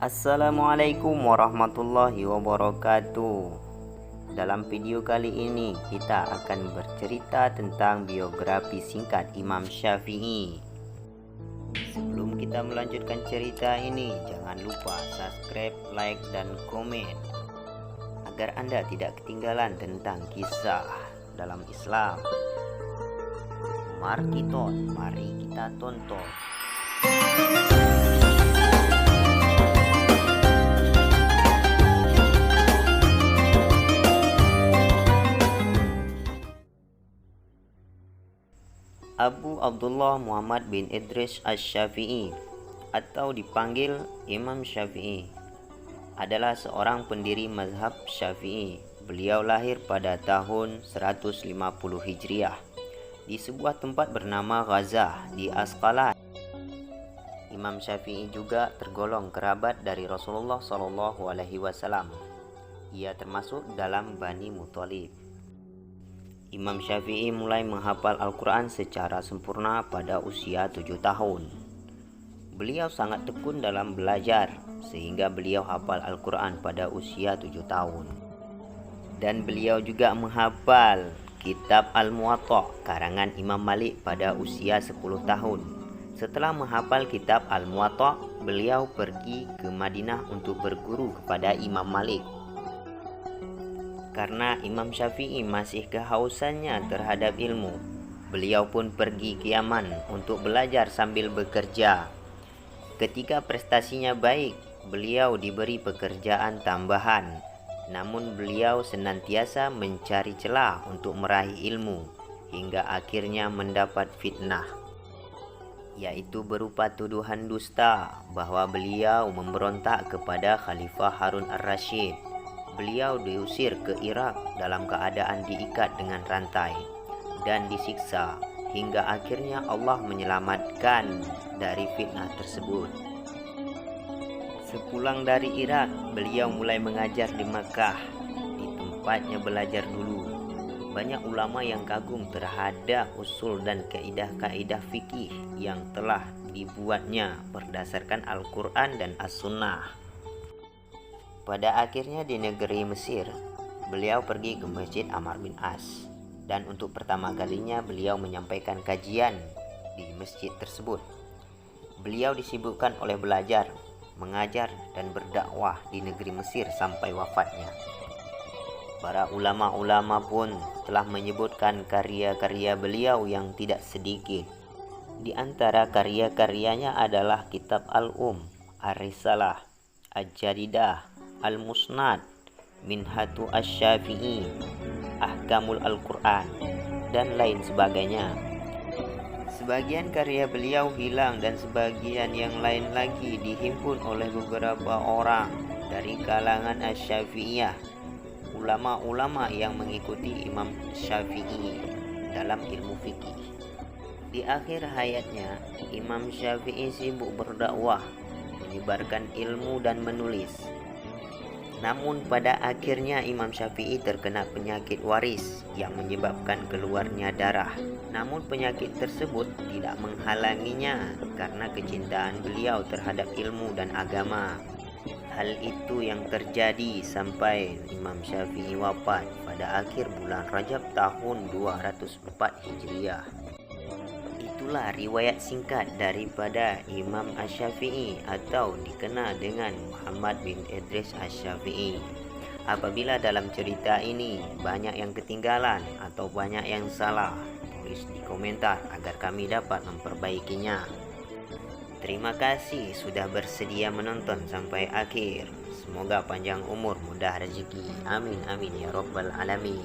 Assalamualaikum warahmatullahi wabarakatuh. Dalam video kali ini kita akan bercerita tentang biografi singkat Imam Syafi'i. Sebelum kita melanjutkan cerita ini, jangan lupa subscribe, like, dan komen agar Anda tidak ketinggalan tentang kisah dalam Islam. Mari kita tonton. Abu Abdullah Muhammad bin Idris Asy-Syafi'i atau dipanggil Imam Syafi'i adalah seorang pendiri mazhab Syafi'i. Beliau lahir pada tahun 150 Hijriah di sebuah tempat bernama Ghazah di Asqalan. Imam Syafi'i juga tergolong kerabat dari Rasulullah SAW. Ia termasuk dalam Bani Muthalib. Imam Syafi'i mulai menghafal Al-Quran secara sempurna pada usia 7 tahun. Beliau sangat tekun dalam belajar sehingga beliau hafal Al-Quran pada usia 7 tahun. Dan beliau juga menghafal kitab Al-Muwatta karangan Imam Malik pada usia 10 tahun. Setelah menghafal kitab Al-Muwatta, beliau pergi ke Madinah untuk berguru kepada Imam Malik. Karena Imam Syafi'i masih kehausannya terhadap ilmu, beliau pun pergi ke Yaman untuk belajar sambil bekerja. Ketika prestasinya baik, beliau diberi pekerjaan tambahan. Namun beliau senantiasa mencari celah untuk meraih ilmu hingga akhirnya mendapat fitnah, yaitu berupa tuduhan dusta bahwa beliau memberontak kepada Khalifah Harun ar-Rasyid. Beliau diusir ke Irak dalam keadaan diikat dengan rantai dan disiksa hingga akhirnya Allah menyelamatkan dari fitnah tersebut. Sepulang dari Irak, beliau mulai mengajar di Makkah. Di tempatnya belajar dulu. Banyak ulama yang kagum terhadap usul dan kaidah-kaidah fikih yang telah dibuatnya berdasarkan Al-Quran dan As-Sunnah. Pada akhirnya di negeri Mesir, beliau pergi ke Masjid Amr bin As, dan untuk pertama kalinya beliau menyampaikan kajian di masjid tersebut. Beliau disibukkan oleh belajar, mengajar, dan berdakwah di negeri Mesir sampai wafatnya. Para ulama-ulama pun telah menyebutkan karya-karya beliau yang tidak sedikit. Di antara karya-karyanya adalah kitab Ar-Risalah, Al-Jadidah, Al-Musnad, Minhatu Asy-Syafi'i, Ahkamul Al-Quran, dan lain sebagainya. Sebagian karya beliau hilang dan sebagian yang lain lagi dihimpun oleh beberapa orang dari kalangan Asy-Syafi'iyah, ulama-ulama yang mengikuti Imam Syafi'i dalam ilmu fikih. Di akhir hayatnya, Imam Syafi'i sibuk berdakwah, menyebarkan ilmu dan menulis. Namun pada akhirnya Imam Syafi'i terkena penyakit waris yang menyebabkan keluarnya darah. Namun penyakit tersebut tidak menghalanginya karena kecintaan beliau terhadap ilmu dan agama. Hal itu yang terjadi sampai Imam Syafi'i wafat pada akhir bulan Rajab tahun 204 Hijriah. Itulah riwayat singkat daripada Imam Asy-Syafi'i atau dikenal dengan Muhammad bin Idris Asy-Syafi'i. Apabila dalam cerita ini banyak yang ketinggalan atau banyak yang salah, tulis di komentar agar kami dapat memperbaikinya. Terima kasih sudah bersedia menonton sampai akhir. Semoga panjang umur, mudah rezeki. Amin amin ya rabbal alamin.